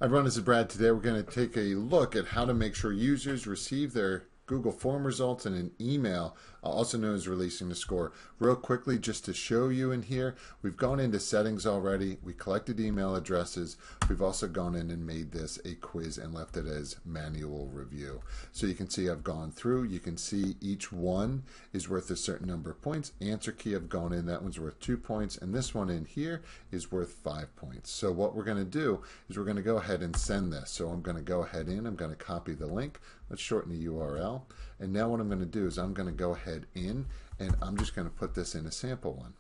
Hi everyone, this is Brad. Today we're going to take a look at how to make sure users receive their Google form results in an email, also known as releasing the score. Real quickly, just to show you in here, we've gone into settings already. We collected email addresses. We've also gone in and made this a quiz and left it as manual review. So you can see I've gone through. You can see each one is worth a certain number of points. Answer key, I've gone in. That one's worth 2 points. And this one in here is worth 5 points. So what we're going to do is we're going to go ahead and send this. So I'm going to go ahead in. I'm going to copy the link. Let's shorten the URL. And now what I'm going to do is I'm going to go ahead in and I'm just going to put this in a sample one.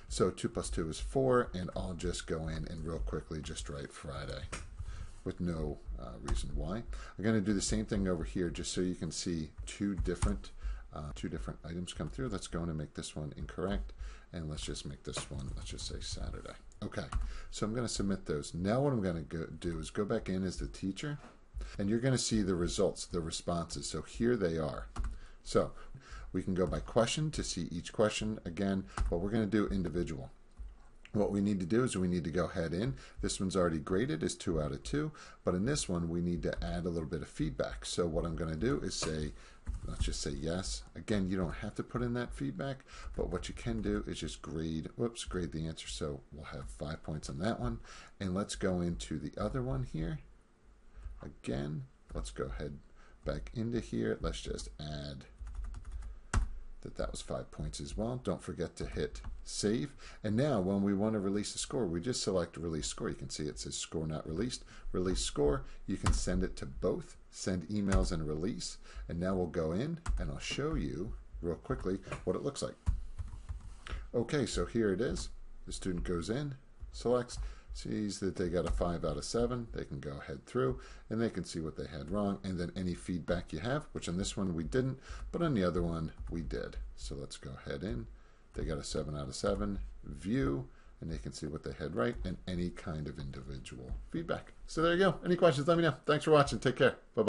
So 2 plus 2 is 4, and I'll just go in and real quickly just write Friday with no reason why. I'm going to do the same thing over here just so you can see two different items come through. Let's go in and make this one incorrect, and let's just make this one, let's just say Saturday. Okay, so I'm going to submit those. Now what I'm going to do is go back in as the teacher, and you're going to see the results, the responses. So here they are. So we can go by question to see each question. Again, what we're going to do individual. What we need to do is we need to go ahead in. This one's already graded as 2 out of 2, but in this one we need to add a little bit of feedback. So what I'm going to do is say, let's just say yes. Again, you don't have to put in that feedback, but what you can do is just grade the answer. So we'll have 5 points on that one. And let's go into the other one here. Again, let's go ahead back into here. Let's just add that was 5 points as well. Don't forget to hit save. And now when we want to release a score, we just select release score. You can see it says score not released. Release score, you can send it to both, send emails and release. And now we'll go in and I'll show you real quickly what it looks like. Okay, so here it is. The student goes in, selects, sees that they got a 5 out of 7. They can go ahead through and they can see what they had wrong, and then any feedback you have, which on this one we didn't, but on the other one we did. So let's go ahead in. They got a 7 out of 7. View, and they can see what they had right and any kind of individual feedback. So there you go. Any questions, let me know. Thanks for watching. Take care. Bye-bye.